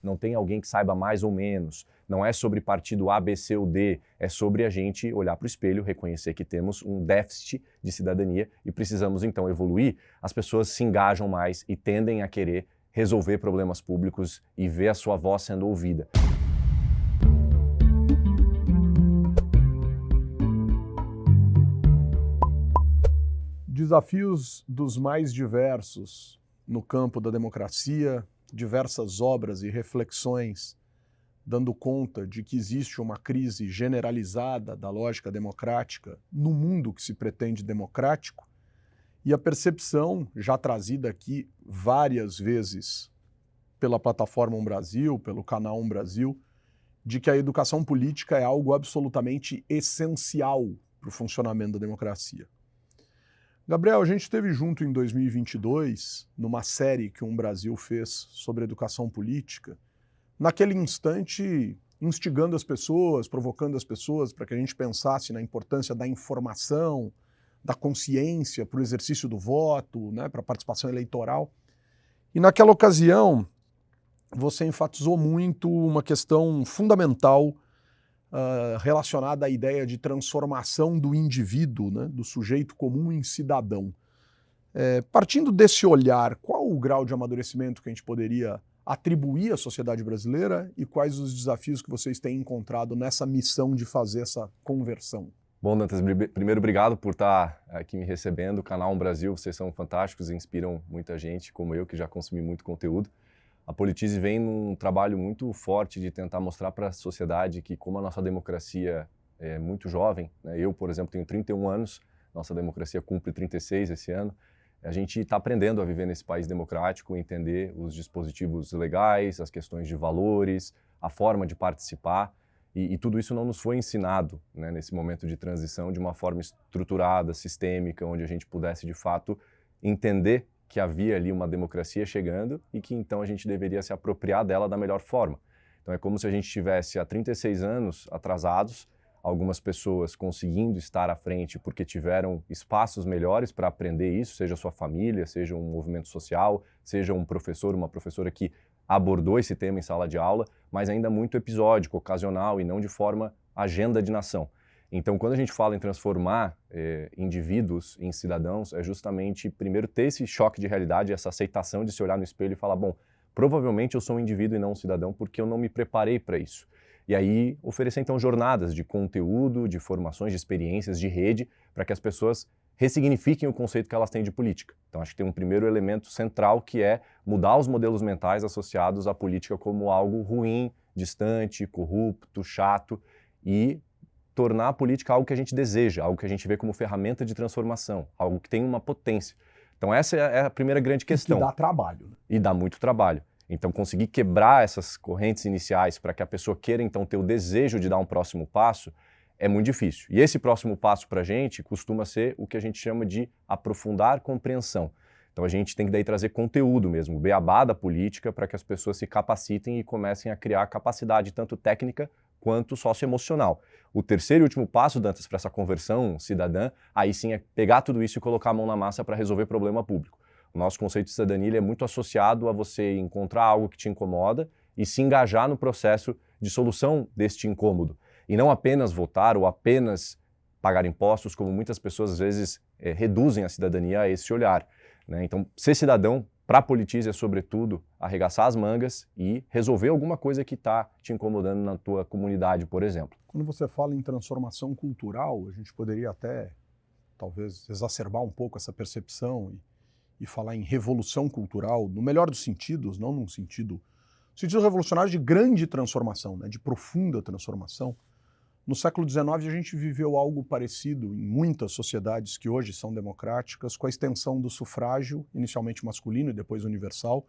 não tem alguém que saiba mais ou menos, não é sobre partido A, B, C ou D, é sobre a gente olhar para o espelho, reconhecer que temos um déficit de cidadania e precisamos então evoluir. As pessoas se engajam mais e tendem a querer resolver problemas públicos e ver a sua voz sendo ouvida. Desafios dos mais diversos no campo da democracia, diversas obras e reflexões dando conta de que existe uma crise generalizada da lógica democrática no mundo que se pretende democrático, e a percepção, já trazida aqui várias vezes pela plataforma Brasil, pelo canal Brasil, de que a educação política é algo absolutamente essencial para o funcionamento da democracia. Gabriel, a gente esteve junto em 2022, numa série que Brasil fez sobre educação política, naquele instante instigando as pessoas, provocando as pessoas para que a gente pensasse na importância da informação, da consciência para o exercício do voto, né, para a participação eleitoral. E naquela ocasião, você enfatizou muito uma questão fundamental relacionada à ideia de transformação do indivíduo, né, do sujeito comum em cidadão. Partindo desse olhar, qual o grau de amadurecimento que a gente poderia atribuir à sociedade brasileira e quais os desafios que vocês têm encontrado nessa missão de fazer essa conversão? Bom, Dantas, primeiro obrigado por estar aqui me recebendo. O canal Brasil, vocês são fantásticos, inspiram muita gente como eu, que já consumi muito conteúdo. A Politize vem num trabalho muito forte de tentar mostrar para a sociedade que como a nossa democracia é muito jovem, né? Eu, por exemplo, tenho 31 anos, nossa democracia cumpre 36 esse ano, a gente está aprendendo a viver nesse país democrático, entender os dispositivos legais, as questões de valores, a forma de participar, e tudo isso não nos foi ensinado, né, nesse momento de transição de uma forma estruturada, sistêmica, onde a gente pudesse de fato entender que havia ali uma democracia chegando e que então a gente deveria se apropriar dela da melhor forma. Então é como se a gente estivesse há 36 anos atrasados, algumas pessoas conseguindo estar à frente porque tiveram espaços melhores para aprender isso, seja sua família, seja um movimento social, seja um professor, uma professora que abordou esse tema em sala de aula, mas ainda muito episódico, ocasional e não de forma agenda de nação. Então, quando a gente fala em transformar indivíduos em cidadãos, é justamente, primeiro, ter esse choque de realidade, essa aceitação de se olhar no espelho e falar, bom, provavelmente eu sou um indivíduo e não um cidadão porque eu não me preparei para isso. E aí, oferecer, então, jornadas de conteúdo, de formações, de experiências, de rede, para que as pessoas ressignifiquem o conceito que elas têm de política. Então, acho que tem um primeiro elemento central que é mudar os modelos mentais associados à política como algo ruim, distante, corrupto, chato e tornar a política algo que a gente deseja, algo que a gente vê como ferramenta de transformação, algo que tem uma potência. Então essa é a primeira grande questão. E que dá trabalho. Né? E dá muito trabalho. Então conseguir quebrar essas correntes iniciais para que a pessoa queira então ter o desejo de dar um próximo passo é muito difícil. E esse próximo passo para a gente costuma ser o que a gente chama de aprofundar compreensão. Então a gente tem que daí trazer conteúdo mesmo, o beabá da política, para que as pessoas se capacitem e comecem a criar capacidade tanto técnica quanto socioemocional. O terceiro e último passo, Dantas, para essa conversão cidadã, aí sim é pegar tudo isso e colocar a mão na massa para resolver problema público. O nosso conceito de cidadania ele é muito associado a você encontrar algo que te incomoda e se engajar no processo de solução deste incômodo. E não apenas votar ou apenas pagar impostos, como muitas pessoas às vezes reduzem a cidadania a esse olhar. Né? Então, ser cidadão para a Politize é, sobretudo, arregaçar as mangas e resolver alguma coisa que está te incomodando na tua comunidade, por exemplo. Quando você fala em transformação cultural, a gente poderia até, talvez, exacerbar um pouco essa percepção e falar em revolução cultural, no melhor dos sentidos, não num sentido revolucionário de grande transformação, né, de profunda transformação. No século XIX, a gente viveu algo parecido em muitas sociedades que hoje são democráticas, com a extensão do sufrágio, inicialmente masculino e depois universal,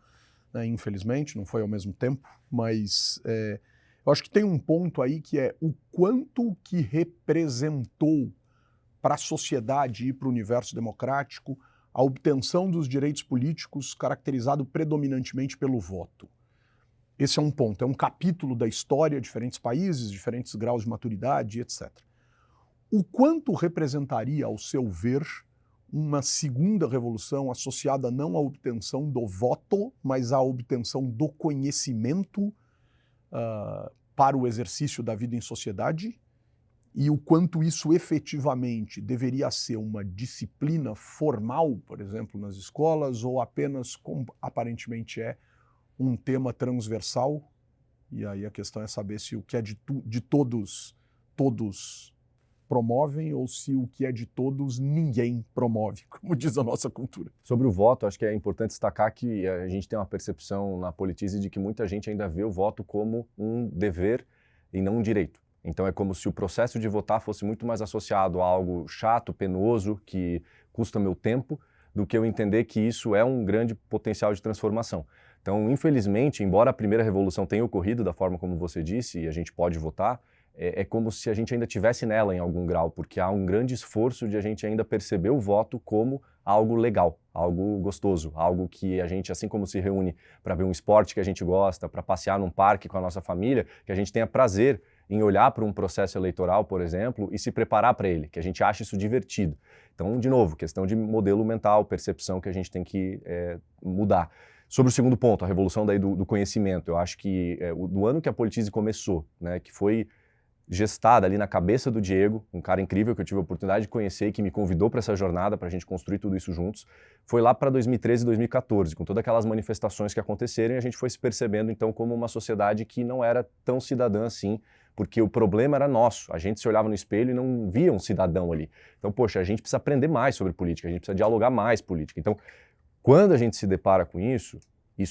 né, infelizmente, não foi ao mesmo tempo, mas eu acho que tem um ponto aí que é o quanto que representou para a sociedade e para o universo democrático a obtenção dos direitos políticos caracterizado predominantemente pelo voto. Esse é um ponto, é um capítulo da história, diferentes países, diferentes graus de maturidade, etc. O quanto representaria, ao seu ver, uma segunda revolução associada não à obtenção do voto, mas à obtenção do conhecimento para o exercício da vida em sociedade e o quanto isso efetivamente deveria ser uma disciplina formal, por exemplo, nas escolas, ou apenas, como aparentemente é, um tema transversal. E aí a questão é saber se o que é de todos promovem ou se o que é de todos ninguém promove, como diz a nossa cultura. Sobre o voto, acho que é importante destacar que a gente tem uma percepção na Politize de que muita gente ainda vê o voto como um dever e não um direito. Então é como se o processo de votar fosse muito mais associado a algo chato, penoso, que custa meu tempo, do que eu entender que isso é um grande potencial de transformação. Então, infelizmente, embora a primeira revolução tenha ocorrido da forma como você disse, e a gente pode votar, é como se a gente ainda tivesse nela em algum grau, porque há um grande esforço de a gente ainda perceber o voto como algo legal, algo gostoso, algo que a gente, assim como se reúne para ver um esporte que a gente gosta, para passear num parque com a nossa família, que a gente tenha prazer em olhar para um processo eleitoral, por exemplo, e se preparar para ele, que a gente ache isso divertido. Então, de novo, questão de modelo mental, percepção que a gente tem que mudar. Sobre o segundo ponto, a revolução daí do conhecimento, eu acho que do ano que a Politize começou, né, que foi gestada ali na cabeça do Diego, um cara incrível que eu tive a oportunidade de conhecer e que me convidou para essa jornada, para a gente construir tudo isso juntos, foi lá para 2013 e 2014, com todas aquelas manifestações que aconteceram e a gente foi se percebendo então como uma sociedade que não era tão cidadã assim, porque o problema era nosso, a gente se olhava no espelho e não via um cidadão ali. Então, poxa, a gente precisa aprender mais sobre política, a gente precisa dialogar mais política. Então, quando a gente se depara com isso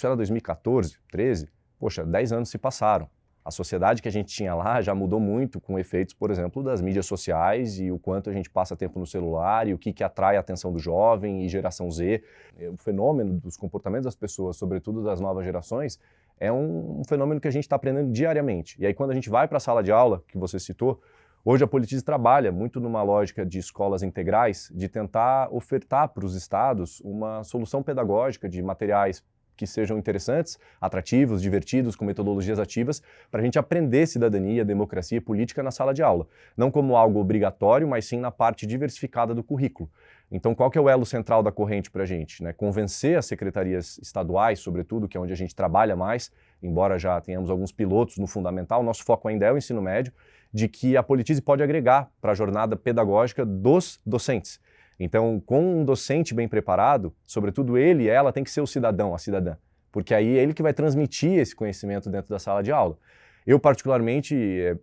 era 2014, 13, poxa, 10 anos se passaram. A sociedade que a gente tinha lá já mudou muito com efeitos, por exemplo, das mídias sociais e o quanto a gente passa tempo no celular e o que atrai a atenção do jovem e geração Z. O fenômeno dos comportamentos das pessoas, sobretudo das novas gerações, é um fenômeno que a gente está aprendendo diariamente. E aí quando a gente vai para a sala de aula, que você citou, hoje a Politize trabalha muito numa lógica de escolas integrais, de tentar ofertar para os estados uma solução pedagógica de materiais que sejam interessantes, atrativos, divertidos, com metodologias ativas, para a gente aprender cidadania, democracia e política na sala de aula. Não como algo obrigatório, mas sim na parte diversificada do currículo. Então, qual que é o elo central da corrente para a gente? Né? Convencer as secretarias estaduais, sobretudo, que é onde a gente trabalha mais, embora já tenhamos alguns pilotos no fundamental, nosso foco ainda é o ensino médio, de que a Politize pode agregar para a jornada pedagógica dos docentes. Então, com um docente bem preparado, sobretudo ele e ela tem que ser o cidadão, a cidadã, porque aí é ele que vai transmitir esse conhecimento dentro da sala de aula. Eu, particularmente,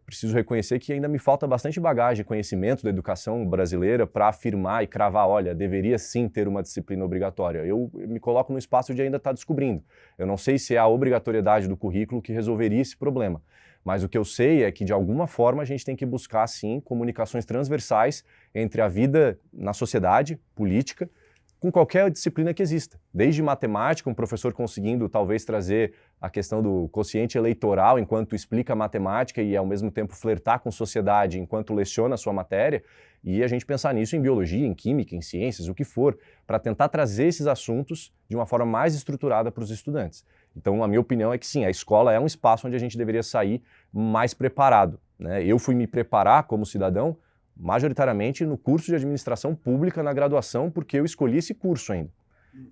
preciso reconhecer que ainda me falta bastante bagagem e conhecimento da educação brasileira para afirmar e cravar, olha, deveria sim ter uma disciplina obrigatória. Eu me coloco no espaço de ainda estar descobrindo. Eu não sei se é a obrigatoriedade do currículo que resolveria esse problema. Mas o que eu sei é que, de alguma forma, a gente tem que buscar, sim, comunicações transversais entre a vida na sociedade, política, com qualquer disciplina que exista. Desde matemática, um professor conseguindo, talvez, trazer a questão do quociente eleitoral enquanto explica matemática e, ao mesmo tempo, flertar com sociedade enquanto leciona a sua matéria, e a gente pensar nisso em biologia, em química, em ciências, o que for, para tentar trazer esses assuntos de uma forma mais estruturada para os estudantes. Então, a minha opinião é que sim, a escola é um espaço onde a gente deveria sair mais preparado, né? Eu fui me preparar como cidadão majoritariamente no curso de administração pública na graduação, porque eu escolhi esse curso ainda.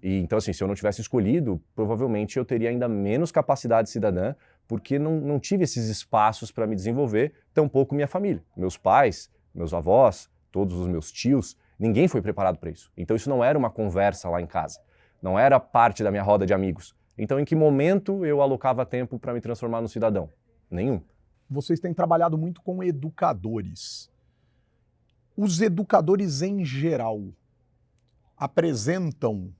E, então, assim, se eu não tivesse escolhido, provavelmente eu teria ainda menos capacidade cidadã, porque não tive esses espaços para me desenvolver, tampouco minha família. Meus pais, meus avós, todos os meus tios, ninguém foi preparado para isso. Então, isso não era uma conversa lá em casa, não era parte da minha roda de amigos. Então, em que momento eu alocava tempo para me transformar no cidadão? Nenhum. Vocês têm trabalhado muito com educadores. Os educadores, em geral, apresentam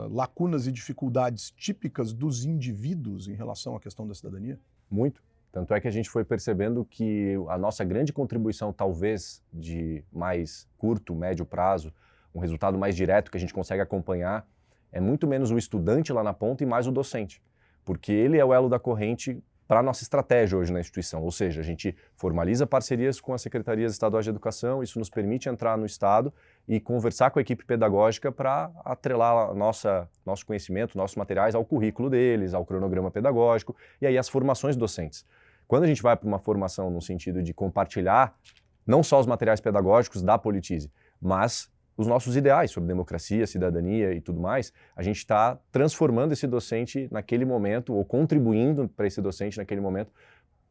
lacunas e dificuldades típicas dos indivíduos em relação à questão da cidadania? Muito. Tanto é que a gente foi percebendo que a nossa grande contribuição, talvez de mais curto, médio prazo, um resultado mais direto que a gente consegue acompanhar, é muito menos o estudante lá na ponta e mais o docente, porque ele é o elo da corrente para a nossa estratégia hoje na instituição, ou seja, a gente formaliza parcerias com as secretarias estaduais de educação, isso nos permite entrar no Estado e conversar com a equipe pedagógica para atrelar nosso conhecimento, nossos materiais ao currículo deles, ao cronograma pedagógico e aí as formações docentes. Quando a gente vai para uma formação no sentido de compartilhar não só os materiais pedagógicos da Politize, mas os nossos ideais sobre democracia, cidadania e tudo mais, a gente está transformando esse docente naquele momento, ou contribuindo para esse docente naquele momento,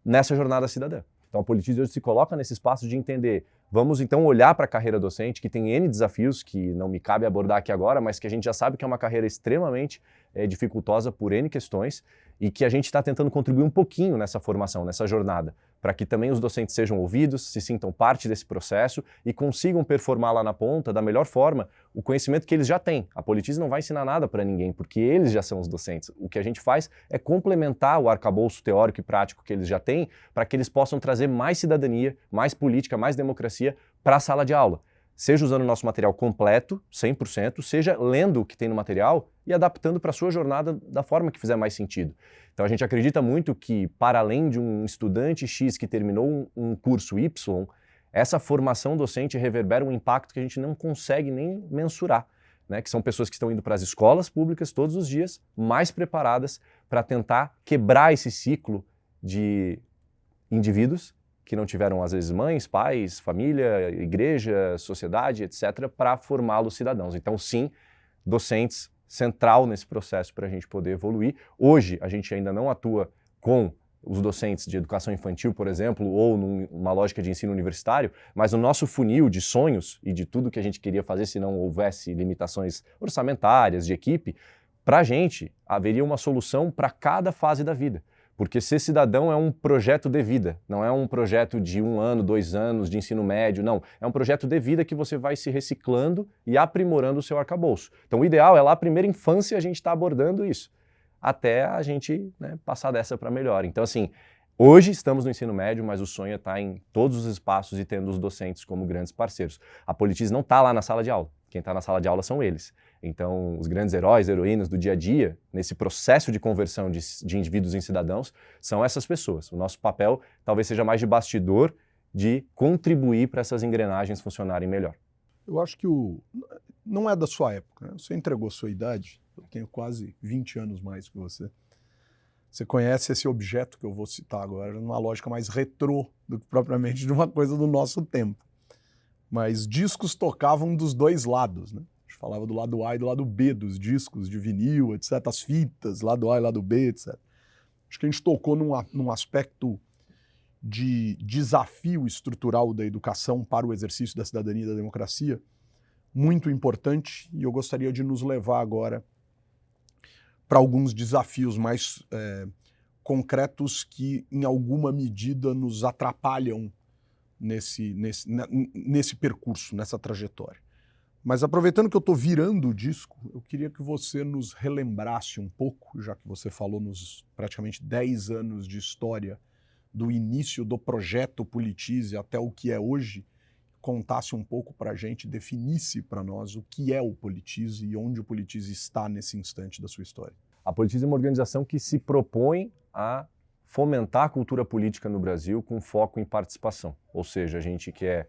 nessa jornada cidadã. Então a Politize hoje se coloca nesse espaço de entender, vamos então olhar para a carreira docente, que tem N desafios, que não me cabe abordar aqui agora, mas que a gente já sabe que é uma carreira extremamente dificultosa por N questões, e que a gente está tentando contribuir um pouquinho nessa formação, nessa jornada, para que também os docentes sejam ouvidos, se sintam parte desse processo e consigam performar lá na ponta, da melhor forma, o conhecimento que eles já têm. A Politize não vai ensinar nada para ninguém, porque eles já são os docentes. O que a gente faz é complementar o arcabouço teórico e prático que eles já têm, para que eles possam trazer mais cidadania, mais política, mais democracia para a sala de aula. Seja usando o nosso material completo, 100%, seja lendo o que tem no material e adaptando para a sua jornada da forma que fizer mais sentido. Então a gente acredita muito que, para além de um estudante X que terminou um curso Y, essa formação docente reverbera um impacto que a gente não consegue nem mensurar, né? Que são pessoas que estão indo para as escolas públicas todos os dias, mais preparadas para tentar quebrar esse ciclo de indivíduos que não tiveram, às vezes, mães, pais, família, igreja, sociedade, etc., para formá-los cidadãos. Então, sim, docentes, central nesse processo para a gente poder evoluir. Hoje, a gente ainda não atua com os docentes de educação infantil, por exemplo, ou numa lógica de ensino universitário, mas o nosso funil de sonhos e de tudo que a gente queria fazer se não houvesse limitações orçamentárias, de equipe, para a gente haveria uma solução para cada fase da vida. Porque ser cidadão é um projeto de vida, não é um projeto de 1 ano, 2 anos de ensino médio, não. É um projeto de vida que você vai se reciclando e aprimorando o seu arcabouço. Então o ideal é lá, a primeira infância, a gente está abordando isso, até a gente, né, passar dessa para melhor. Então assim, hoje estamos no ensino médio, mas o sonho é estar em todos os espaços e tendo os docentes como grandes parceiros. A Politize não está lá na sala de aula, quem está na sala de aula são eles. Então, os grandes heróis, heroínas do dia a dia, nesse processo de conversão de indivíduos em cidadãos, são essas pessoas. O nosso papel talvez seja mais de bastidor, de contribuir para essas engrenagens funcionarem melhor. Eu acho que não é da sua época, né? Você entregou sua idade, eu tenho quase 20 anos mais que você. Você conhece esse objeto que eu vou citar agora, numa lógica mais retrô do que propriamente de uma coisa do nosso tempo. Mas discos tocavam dos dois lados, né? A gente falava do lado A e do lado B dos discos, de vinil, etc. As fitas, lado A e lado B, etc. Acho que a gente tocou num aspecto de desafio estrutural da educação para o exercício da cidadania e da democracia muito importante, e eu gostaria de nos levar agora para alguns desafios mais concretos que, em alguma medida, nos atrapalham nesse percurso, nessa trajetória. Mas aproveitando que eu estou virando o disco, eu queria que você nos relembrasse um pouco, já que você falou nos praticamente 10 anos de história do início do projeto Politize até o que é hoje, contasse um pouco para a gente, definisse para nós o que é o Politize e onde o Politize está nesse instante da sua história. A Politize é uma organização que se propõe a fomentar a cultura política no Brasil com foco em participação. Ou seja, a gente quer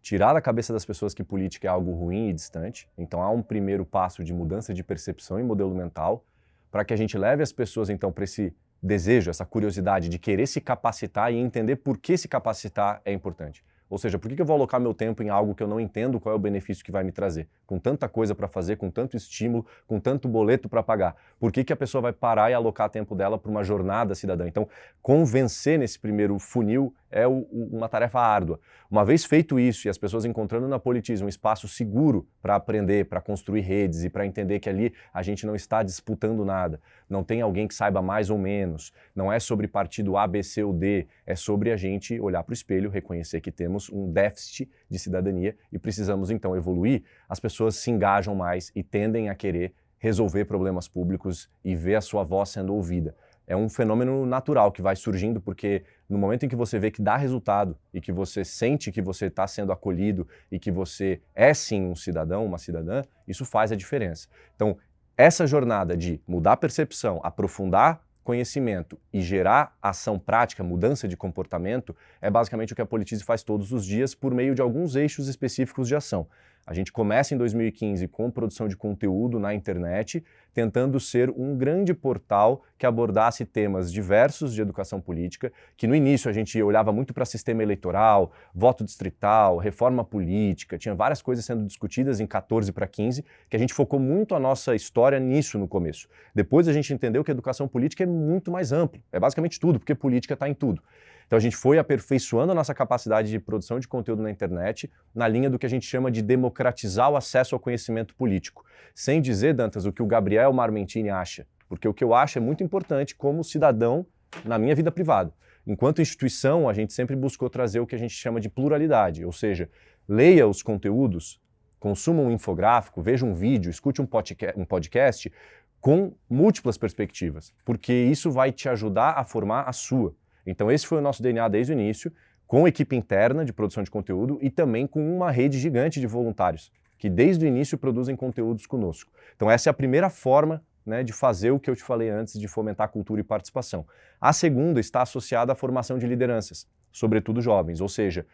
tirar da cabeça das pessoas que política é algo ruim e distante. Então há um primeiro passo de mudança de percepção e modelo mental para que a gente leve as pessoas então para esse desejo, essa curiosidade de querer se capacitar e entender por que se capacitar é importante. Ou seja, por que eu vou alocar meu tempo em algo que eu não entendo qual é o benefício que vai me trazer? Com tanta coisa para fazer, com tanto estímulo, com tanto boleto para pagar. Por que a pessoa vai parar e alocar tempo dela para uma jornada cidadã? Então, convencer nesse primeiro funil é uma tarefa árdua. Uma vez feito isso e as pessoas encontrando na Politize um espaço seguro para aprender, para construir redes e para entender que ali a gente não está disputando nada, não tem alguém que saiba mais ou menos, não é sobre partido A, B, C ou D, é sobre a gente olhar para o espelho, reconhecer que temos um déficit de cidadania e precisamos então evoluir, as pessoas se engajam mais e tendem a querer resolver problemas públicos e ver a sua voz sendo ouvida. É um fenômeno natural que vai surgindo porque no momento em que você vê que dá resultado e que você sente que você está sendo acolhido e que você é sim um cidadão, uma cidadã, isso faz a diferença. Então, essa jornada de mudar a percepção, aprofundar conhecimento e gerar ação prática, mudança de comportamento, é basicamente o que a Politize faz todos os dias por meio de alguns eixos específicos de ação. A gente começa em 2015 com produção de conteúdo na internet, tentando ser um grande portal que abordasse temas diversos de educação política, que no início a gente olhava muito para sistema eleitoral, voto distrital, reforma política, tinha várias coisas sendo discutidas em 14 para 15, que a gente focou muito a nossa história nisso no começo. Depois a gente entendeu que a educação política é muito mais ampla, é basicamente tudo, porque política está em tudo. Então a gente foi aperfeiçoando a nossa capacidade de produção de conteúdo na internet na linha do que a gente chama de democratizar o acesso ao conhecimento político. Sem dizer, Dantas, o que o Gabriel Marmentini acha, porque o que eu acho é muito importante como cidadão na minha vida privada. Enquanto instituição, a gente sempre buscou trazer o que a gente chama de pluralidade, ou seja, leia os conteúdos, consuma um infográfico, veja um vídeo, escute um podcast com múltiplas perspectivas, porque isso vai te ajudar a formar a sua. Então esse foi o nosso DNA desde o início, com equipe interna de produção de conteúdo e também com uma rede gigante de voluntários, que desde o início produzem conteúdos conosco. Então essa é a primeira forma, né, de fazer o que eu te falei antes, de fomentar cultura e participação. A segunda está associada à formação de lideranças, sobretudo jovens, ou seja,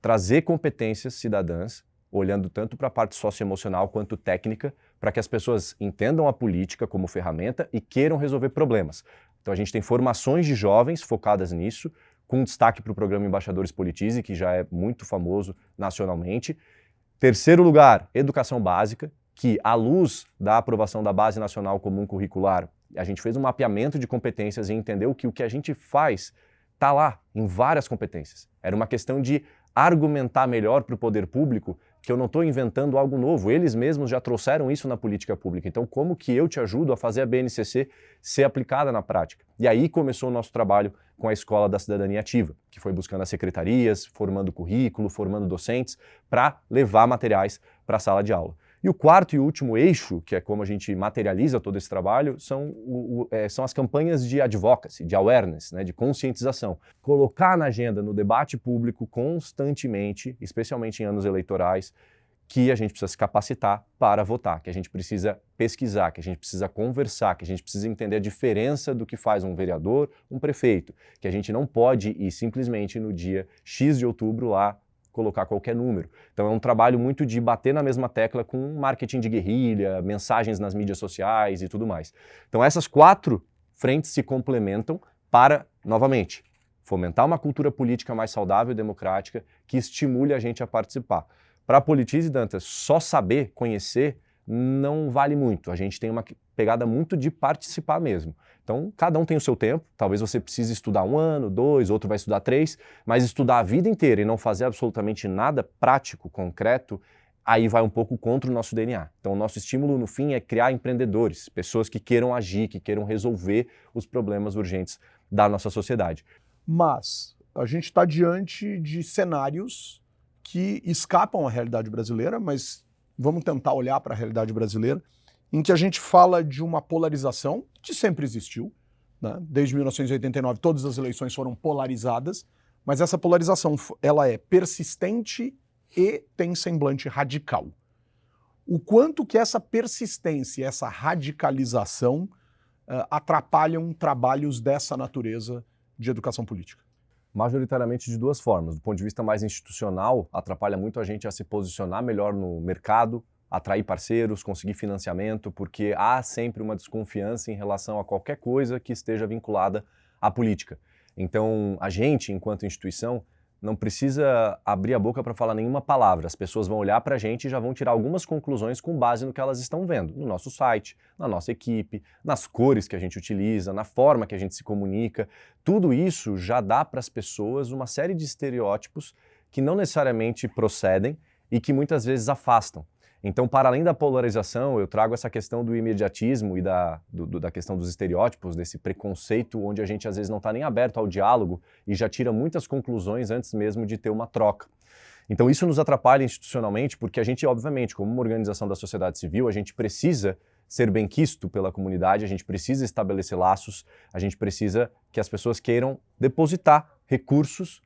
trazer competências cidadãs, olhando tanto para a parte socioemocional quanto técnica, para que as pessoas entendam a política como ferramenta e queiram resolver problemas. Então a gente tem formações de jovens focadas nisso, com destaque para o programa Embaixadores Politize, que já é muito famoso nacionalmente. Terceiro lugar, educação básica, que à luz da aprovação da Base Nacional Comum Curricular, a gente fez um mapeamento de competências e entendeu que o que a gente faz está lá, em várias competências. Era uma questão de argumentar melhor para o poder público que eu não estou inventando algo novo, eles mesmos já trouxeram isso na política pública, então como que eu te ajudo a fazer a BNCC ser aplicada na prática? E aí começou o nosso trabalho com a Escola da Cidadania Ativa, que foi buscando as secretarias, formando currículo, formando docentes, para levar materiais para a sala de aula. E o quarto e último eixo, que é como a gente materializa todo esse trabalho, são as campanhas de advocacy, de awareness, né, de conscientização. Colocar na agenda, no debate público constantemente, especialmente em anos eleitorais, que a gente precisa se capacitar para votar, que a gente precisa pesquisar, que a gente precisa conversar, que a gente precisa entender a diferença do que faz um vereador, um prefeito, que a gente não pode ir simplesmente no dia X de outubro lá colocar qualquer número. Então é um trabalho muito de bater na mesma tecla com marketing de guerrilha, mensagens nas mídias sociais e tudo mais. Então essas 4 frentes se complementam para, novamente, fomentar uma cultura política mais saudável e democrática que estimule a gente a participar. Para a Politize, Dantas, só saber, conhecer, não vale muito. A gente tem uma pegada muito de participar mesmo. Então, cada um tem o seu tempo. Talvez você precise estudar 1 ano, 2, outro vai estudar 3, mas estudar a vida inteira e não fazer absolutamente nada prático, concreto, aí vai um pouco contra o nosso DNA. Então, o nosso estímulo, no fim, é criar empreendedores, pessoas que queiram agir, que queiram resolver os problemas urgentes da nossa sociedade. Mas a gente está diante de cenários que escapam à realidade brasileira, mas vamos tentar olhar para a realidade brasileira, em que a gente fala de uma polarização que sempre existiu, né? Desde 1989 todas as eleições foram polarizadas, mas essa polarização ela é persistente e tem semblante radical. O quanto que essa persistência, essa radicalização atrapalham trabalhos dessa natureza de educação política? Majoritariamente de 2 formas. Do ponto de vista mais institucional, atrapalha muito a gente a se posicionar melhor no mercado, atrair parceiros, conseguir financiamento, porque há sempre uma desconfiança em relação a qualquer coisa que esteja vinculada à política. Então, a gente, enquanto instituição, não precisa abrir a boca para falar nenhuma palavra. As pessoas vão olhar para a gente e já vão tirar algumas conclusões com base no que elas estão vendo, no nosso site, na nossa equipe, nas cores que a gente utiliza, na forma que a gente se comunica. Tudo isso já dá para as pessoas uma série de estereótipos que não necessariamente procedem e que muitas vezes afastam. Então, para além da polarização, eu trago essa questão do imediatismo e da questão dos estereótipos, desse preconceito onde a gente às vezes não está nem aberto ao diálogo e já tira muitas conclusões antes mesmo de ter uma troca. Então isso nos atrapalha institucionalmente porque a gente, obviamente, como uma organização da sociedade civil, a gente precisa ser benquisto pela comunidade, a gente precisa estabelecer laços, a gente precisa que as pessoas queiram depositar recursos,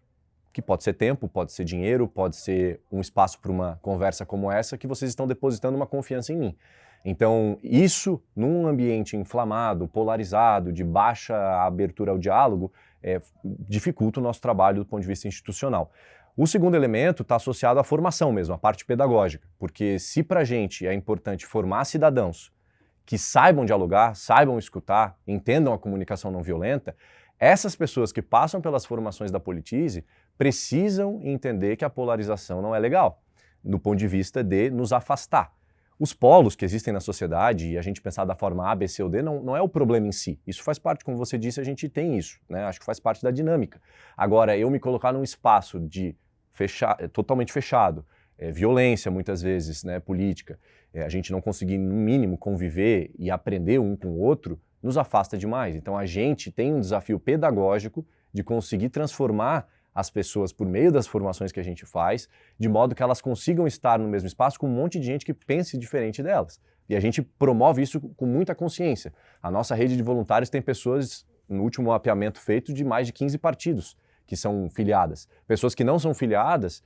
que pode ser tempo, pode ser dinheiro, pode ser um espaço para uma conversa como essa, que vocês estão depositando uma confiança em mim. Então, isso, num ambiente inflamado, polarizado, de baixa abertura ao diálogo, dificulta o nosso trabalho do ponto de vista institucional. O segundo elemento está associado à formação mesmo, à parte pedagógica, porque se para a gente é importante formar cidadãos que saibam dialogar, saibam escutar, entendam a comunicação não violenta, essas pessoas que passam pelas formações da Politize precisam entender que a polarização não é legal, do ponto de vista de nos afastar. Os polos que existem na sociedade, e a gente pensar da forma A, B, C ou D, não é o problema em si. Isso faz parte, como você disse, a gente tem isso, né? Acho que faz parte da dinâmica. Agora, eu me colocar num espaço de totalmente fechado, violência muitas vezes, né, política, a gente não conseguir, no mínimo, conviver e aprender um com o outro, nos afasta demais. Então, a gente tem um desafio pedagógico de conseguir transformar as pessoas por meio das formações que a gente faz, de modo que elas consigam estar no mesmo espaço com um monte de gente que pense diferente delas. E a gente promove isso com muita consciência. A nossa rede de voluntários tem pessoas, no último mapeamento feito, de mais de 15 partidos que são filiadas. Pessoas que não são filiadas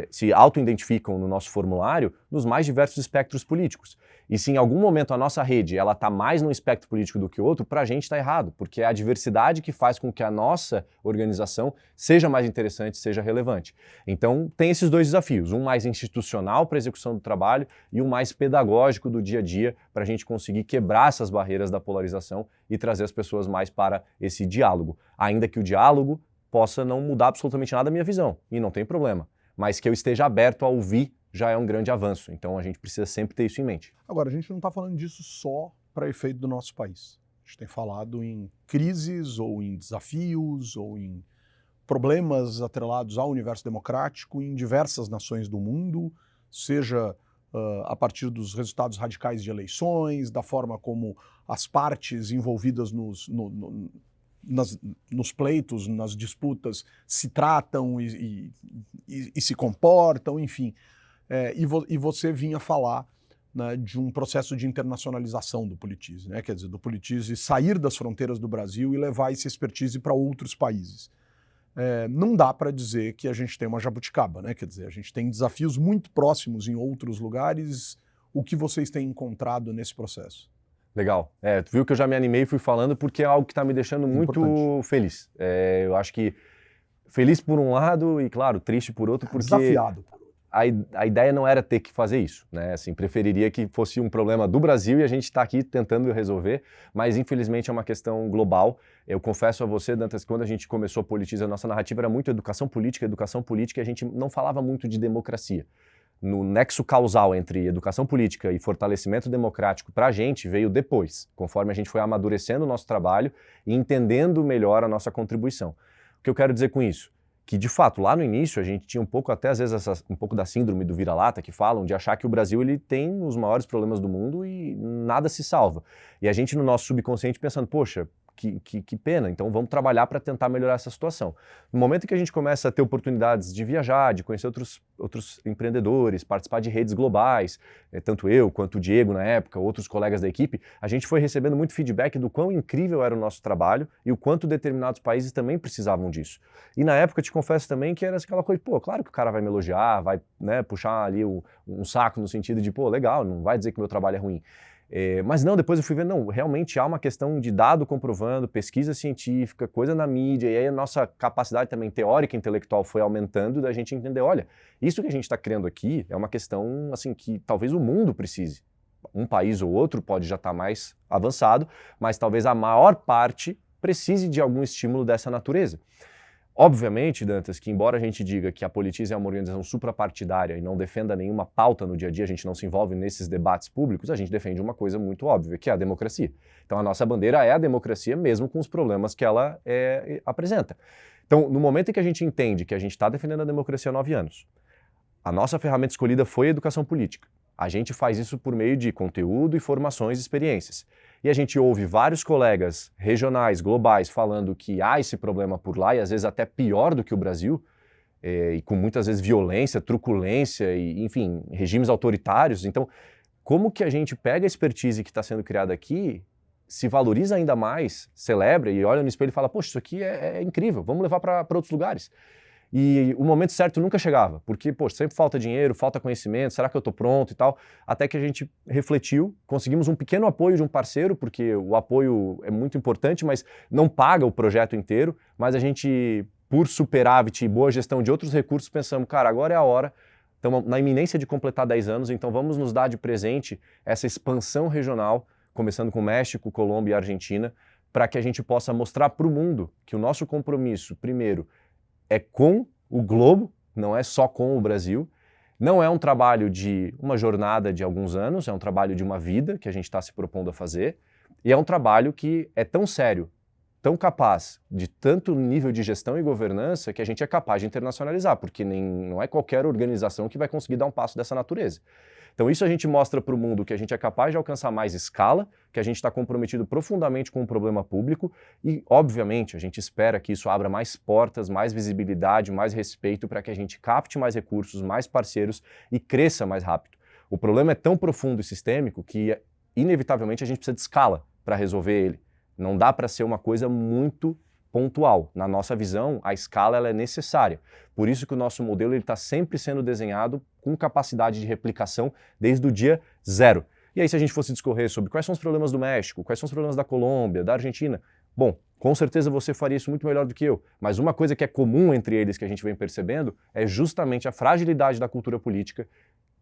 se auto-identificam no nosso formulário nos mais diversos espectros políticos. E se em algum momento a nossa rede está mais num espectro político do que outro, para a gente está errado, porque é a diversidade que faz com que a nossa organização seja mais interessante, seja relevante. Então tem esses dois desafios, um mais institucional para a execução do trabalho e um mais pedagógico do dia a dia para a gente conseguir quebrar essas barreiras da polarização e trazer as pessoas mais para esse diálogo. Ainda que o diálogo possa não mudar absolutamente nada a minha visão, e não tem problema. Mas que eu esteja aberto a ouvir já é um grande avanço. Então a gente precisa sempre ter isso em mente. Agora, a gente não está falando disso só para efeito do nosso país. A gente tem falado em crises, ou em desafios, ou em problemas atrelados ao universo democrático em diversas nações do mundo, seja a partir dos resultados radicais de eleições, da forma como as partes envolvidas nos pleitos, nas disputas, se tratam e se comportam, enfim. E você vinha falar, né, de um processo de internacionalização do Politize, né? Quer dizer, do Politize sair das fronteiras do Brasil e levar esse expertise para outros países. Não dá para dizer que a gente tem uma jabuticaba, né? Quer dizer, a gente tem desafios muito próximos em outros lugares. O que vocês têm encontrado nesse processo? Legal. Tu viu que eu já me animei e fui falando porque é algo que está me deixando muito feliz. Eu acho que feliz por um lado e, claro, triste por outro, porque desafiado. A ideia não era ter que fazer isso, né? Assim, preferiria que fosse um problema do Brasil e a gente está aqui tentando resolver, mas infelizmente é uma questão global. Eu confesso a você, Dantas, que quando a gente começou a Politize, a nossa narrativa era muito educação política, e a gente não falava muito de democracia. No nexo causal entre educação política e fortalecimento democrático para a gente veio depois, conforme a gente foi amadurecendo o nosso trabalho e entendendo melhor a nossa contribuição. O que eu quero dizer com isso? Que, de fato, lá no início a gente tinha um pouco, até às vezes, um pouco da síndrome do vira-lata, que falam de achar que o Brasil ele tem os maiores problemas do mundo e nada se salva. E a gente, no nosso subconsciente, pensando, poxa, que pena, então vamos trabalhar para tentar melhorar essa situação. No momento em que a gente começa a ter oportunidades de viajar, de conhecer outros empreendedores, participar de redes globais, tanto eu quanto o Diego na época, outros colegas da equipe, a gente foi recebendo muito feedback do quão incrível era o nosso trabalho e o quanto determinados países também precisavam disso. E na época, te confesso também que era aquela coisa, pô, claro que o cara vai me elogiar, vai, né, puxar ali um saco no sentido de, pô, legal, não vai dizer que o meu trabalho é ruim. Mas não, depois eu fui ver, não, realmente há uma questão de dado comprovando, pesquisa científica, coisa na mídia, e aí a nossa capacidade também teórica e intelectual foi aumentando, da gente entender, olha, isso que a gente está criando aqui é uma questão assim que talvez o mundo precise. Um país ou outro pode já estar mais avançado, mas talvez a maior parte precise de algum estímulo dessa natureza. Obviamente, Dantas, que embora a gente diga que a Politize é uma organização suprapartidária e não defenda nenhuma pauta no dia a dia, a gente não se envolve nesses debates públicos, a gente defende uma coisa muito óbvia, que é a democracia. Então a nossa bandeira é a democracia mesmo com os problemas que ela apresenta. Então, no momento em que a gente entende que a gente está defendendo a democracia há 9 anos, a nossa ferramenta escolhida foi a educação política. A gente faz isso por meio de conteúdo e formações e experiências. E a gente ouve vários colegas regionais, globais, falando que há esse problema por lá, e às vezes até pior do que o Brasil, e com muitas vezes violência, truculência, e, enfim, regimes autoritários. Então, como que a gente pega a expertise que está sendo criada aqui, se valoriza ainda mais, celebra e olha no espelho e fala, poxa, isso aqui é incrível, vamos levar para outros lugares. E o momento certo nunca chegava, porque, poxa, sempre falta dinheiro, falta conhecimento, será que eu estou pronto e tal? Até que a gente refletiu, conseguimos um pequeno apoio de um parceiro, porque o apoio é muito importante, mas não paga o projeto inteiro, mas a gente por superávit e boa gestão de outros recursos, pensamos, cara, agora é a hora, estamos na iminência de completar 10 anos, então vamos nos dar de presente essa expansão regional, começando com México, Colômbia e Argentina, para que a gente possa mostrar para o mundo que o nosso compromisso, primeiro, é com o globo, não é só com o Brasil. Não é um trabalho de uma jornada de alguns anos, é um trabalho de uma vida que a gente está se propondo a fazer, e é um trabalho que é tão sério, tão capaz, de tanto nível de gestão e governança, que a gente é capaz de internacionalizar, porque não é qualquer organização que vai conseguir dar um passo dessa natureza. Então isso a gente mostra para o mundo que a gente é capaz de alcançar mais escala, que a gente está comprometido profundamente com o problema público e, obviamente, a gente espera que isso abra mais portas, mais visibilidade, mais respeito para que a gente capte mais recursos, mais parceiros e cresça mais rápido. O problema é tão profundo e sistêmico que, inevitavelmente, a gente precisa de escala para resolver ele. Não dá para ser uma coisa muito pontual. Na nossa visão, a escala ela é necessária. Por isso que o nosso modelo está sempre sendo desenhado com capacidade de replicação desde o dia zero. E aí, se a gente fosse discorrer sobre quais são os problemas do México, quais são os problemas da Colômbia, da Argentina, bom, com certeza você faria isso muito melhor do que eu. Mas uma coisa que é comum entre eles que a gente vem percebendo é justamente a fragilidade da cultura política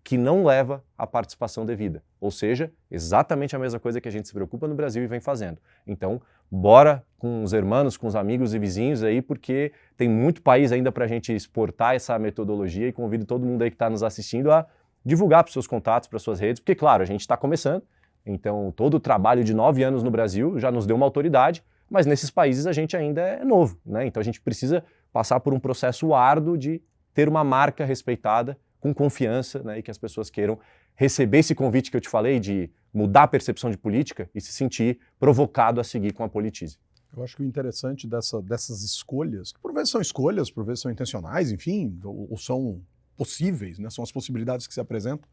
que não leva à participação devida. Ou seja, exatamente a mesma coisa que a gente se preocupa no Brasil e vem fazendo. Então, bora com os irmãos, com os amigos e vizinhos aí, porque tem muito país ainda para a gente exportar essa metodologia e convido todo mundo aí que está nos assistindo a divulgar para os seus contatos, para as suas redes, porque, claro, a gente está começando, então todo o trabalho de 9 anos no Brasil já nos deu uma autoridade, mas nesses países a gente ainda é novo, né? Então a gente precisa passar por um processo árduo de ter uma marca respeitada, com confiança, né, e que as pessoas queiram receber esse convite que eu te falei de mudar a percepção de política e se sentir provocado a seguir com a Politize. Eu acho que o interessante dessas escolhas, que por vezes são escolhas, por vezes são intencionais, enfim, ou são possíveis, né, são as possibilidades que se apresentam,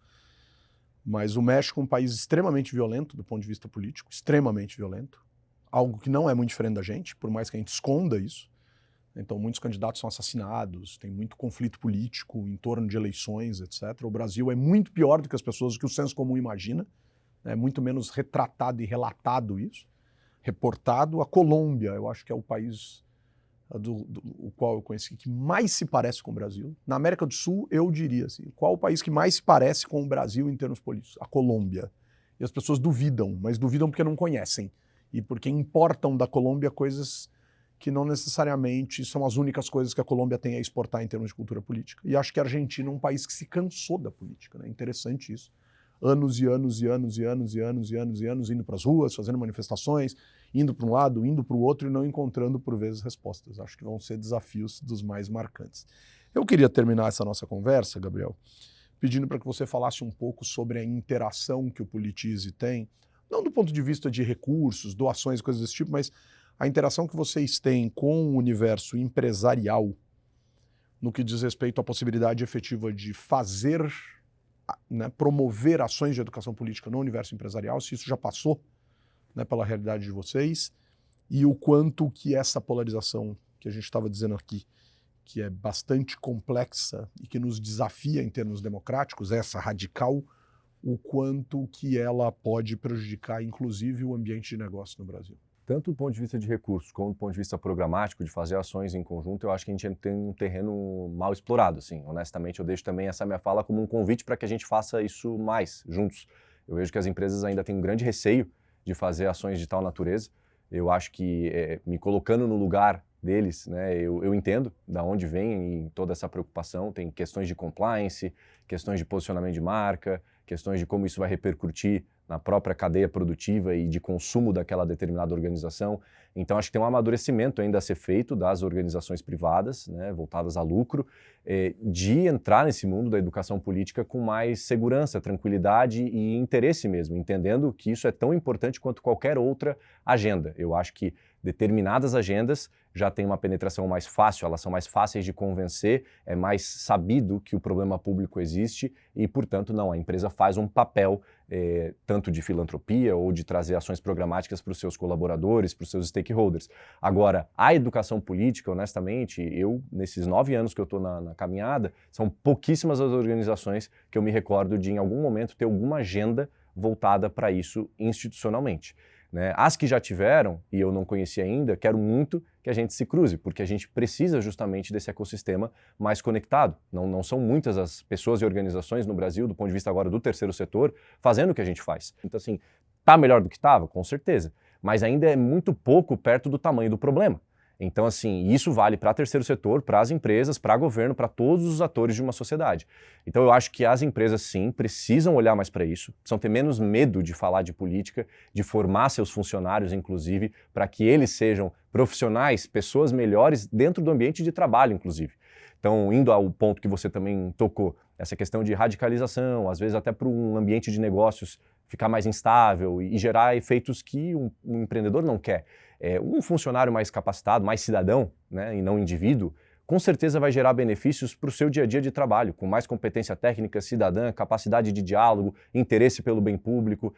mas o México é um país extremamente violento do ponto de vista político, extremamente violento, algo que não é muito diferente da gente, por mais que a gente esconda isso. Então, muitos candidatos são assassinados, tem muito conflito político em torno de eleições, etc. O Brasil é muito pior do que as pessoas, do que o senso comum imagina, é muito menos retratado e relatado isso, reportado. A Colômbia, eu acho que é o país o qual eu conheci que mais se parece com o Brasil. Na América do Sul, eu diria assim, qual o país que mais se parece com o Brasil em termos políticos? A Colômbia. E as pessoas duvidam, mas duvidam porque não conhecem e porque importam da Colômbia coisas que não necessariamente são as únicas coisas que a Colômbia tem a exportar em termos de cultura política. E acho que a Argentina é um país que se cansou da política, né? Interessante isso. Anos e anos e anos e anos e anos e anos e anos indo para as ruas, fazendo manifestações, indo para um lado, indo para o outro e não encontrando, por vezes, respostas. Acho que vão ser desafios dos mais marcantes. Eu queria terminar essa nossa conversa, Gabriel, pedindo para que você falasse um pouco sobre a interação que o Politize tem, não do ponto de vista de recursos, doações, coisas desse tipo, mas a interação que vocês têm com o universo empresarial no que diz respeito à possibilidade efetiva de fazer, né, promover ações de educação política no universo empresarial, se isso já passou, né, pela realidade de vocês, e o quanto que essa polarização que a gente estava dizendo aqui, que é bastante complexa e que nos desafia em termos democráticos, essa radical, o quanto que ela pode prejudicar, inclusive, o ambiente de negócio no Brasil. Tanto do ponto de vista de recursos, como do ponto de vista programático, de fazer ações em conjunto, eu acho que a gente tem um terreno mal explorado, assim. Honestamente, eu deixo também essa minha fala como um convite para que a gente faça isso mais, juntos. Eu vejo que as empresas ainda têm um grande receio de fazer ações de tal natureza. Eu acho que, me colocando no lugar deles, né, eu entendo da onde vem toda essa preocupação. Tem questões de compliance, questões de posicionamento de marca, questões de como isso vai repercutir na própria cadeia produtiva e de consumo daquela determinada organização. Então, acho que tem um amadurecimento ainda a ser feito das organizações privadas, né, voltadas a lucro, de entrar nesse mundo da educação política com mais segurança, tranquilidade e interesse mesmo, entendendo que isso é tão importante quanto qualquer outra agenda. Eu acho que determinadas agendas já têm uma penetração mais fácil, elas são mais fáceis de convencer, é mais sabido que o problema público existe e, portanto, não, a empresa faz um papel tanto de filantropia ou de trazer ações programáticas para os seus colaboradores, para os seus stakeholders. Agora, a educação política, honestamente, nesses 9 anos que eu estou na caminhada, são pouquíssimas as organizações que eu me recordo de, em algum momento, ter alguma agenda voltada para isso institucionalmente. né? As que já tiveram, e eu não conheci ainda, quero muito que a gente se cruze, porque a gente precisa justamente desse ecossistema mais conectado. Não são muitas as pessoas e organizações no Brasil, do ponto de vista agora do terceiro setor, fazendo o que a gente faz. Então, assim, tá melhor do que estava? Com certeza. Mas ainda é muito pouco perto do tamanho do problema. Então, assim, isso vale para terceiro setor, para as empresas, para governo, para todos os atores de uma sociedade. Então, eu acho que as empresas, sim, precisam olhar mais para isso, precisam ter menos medo de falar de política, de formar seus funcionários, inclusive, para que eles sejam profissionais, pessoas melhores dentro do ambiente de trabalho, inclusive. Então, indo ao ponto que você também tocou, essa questão de radicalização, às vezes até para um ambiente de negócios ficar mais instável e gerar efeitos que um empreendedor não quer. Um funcionário mais capacitado, mais cidadão, né, e não indivíduo, com certeza vai gerar benefícios para o seu dia a dia de trabalho, com mais competência técnica, cidadã, capacidade de diálogo, interesse pelo bem público,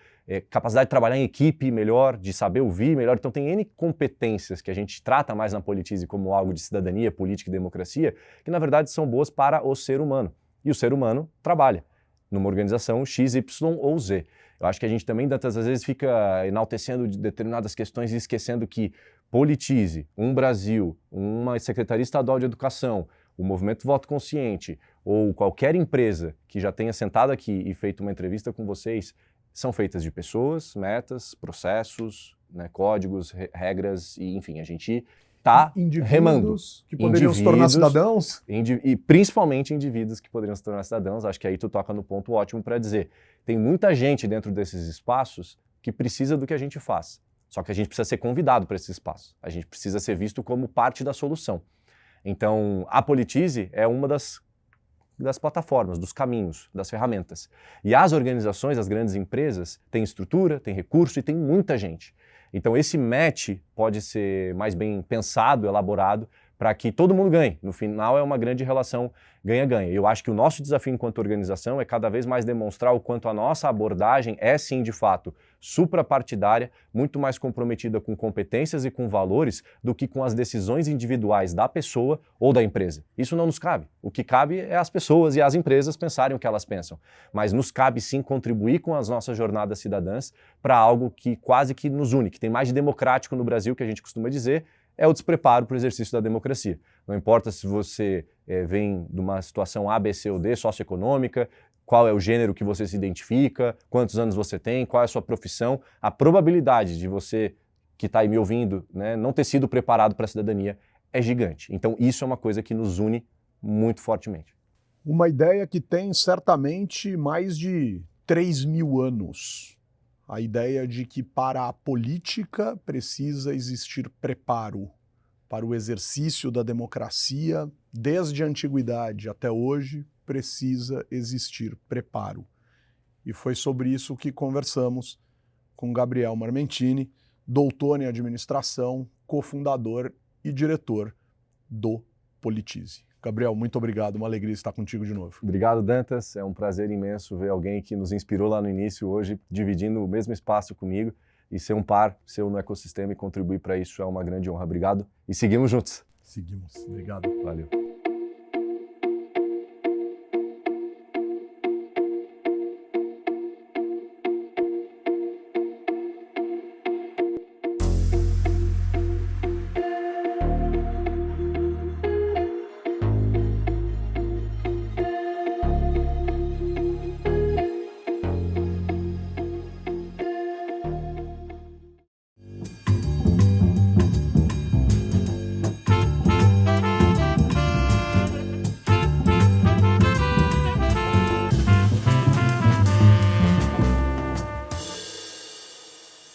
capacidade de trabalhar em equipe melhor, de saber ouvir melhor. Então tem N competências que a gente trata mais na Politize como algo de cidadania, política e democracia, que na verdade são boas para o ser humano. E o ser humano trabalha numa organização X, Y ou Z. Eu acho que a gente também, tantas vezes, fica enaltecendo de determinadas questões e esquecendo que Politize, um Brasil, uma Secretaria Estadual de Educação, o Movimento Voto Consciente ou qualquer empresa que já tenha sentado aqui e feito uma entrevista com vocês, são feitas de pessoas, metas, processos, né, códigos, regras e, enfim, a gente está remando. Que poderiam se tornar cidadãos? E principalmente indivíduos que poderiam se tornar cidadãos. Acho que aí tu toca no ponto ótimo para dizer. Tem muita gente dentro desses espaços que precisa do que a gente faz. Só que a gente precisa ser convidado para esse espaço. A gente precisa ser visto como parte da solução. Então, a Politize é uma das plataformas, dos caminhos, das ferramentas. E as organizações, as grandes empresas, têm estrutura, têm recurso e têm muita gente. Então esse match pode ser mais bem pensado, elaborado, para que todo mundo ganhe. No final é uma grande relação ganha-ganha. Eu acho que o nosso desafio enquanto organização é cada vez mais demonstrar o quanto a nossa abordagem é sim, de fato, suprapartidária, muito mais comprometida com competências e com valores do que com as decisões individuais da pessoa ou da empresa. Isso não nos cabe. O que cabe é as pessoas e as empresas pensarem o que elas pensam. Mas nos cabe sim contribuir com as nossas jornadas cidadãs para algo que quase que nos une, que tem mais de democrático no Brasil, que a gente costuma dizer, é o despreparo para o exercício da democracia. Não importa se você vem de uma situação A, B, C ou D, socioeconômica, qual é o gênero que você se identifica, quantos anos você tem, qual é a sua profissão, a probabilidade de você, que está aí me ouvindo, né, não ter sido preparado para a cidadania é gigante. Então isso é uma coisa que nos une muito fortemente. Uma ideia que tem certamente mais de 3.000 anos. A ideia de que para a política precisa existir preparo para o exercício da democracia, desde a antiguidade até hoje, precisa existir preparo. E foi sobre isso que conversamos com Gabriel Marmentini, doutor em administração, cofundador e diretor do Politize. Gabriel, muito obrigado, uma alegria estar contigo de novo. Obrigado, Dantas, é um prazer imenso ver alguém que nos inspirou lá no início hoje, dividindo o mesmo espaço comigo e ser um par seu no ecossistema e contribuir para isso é uma grande honra. Obrigado e seguimos juntos. Seguimos, obrigado. Valeu.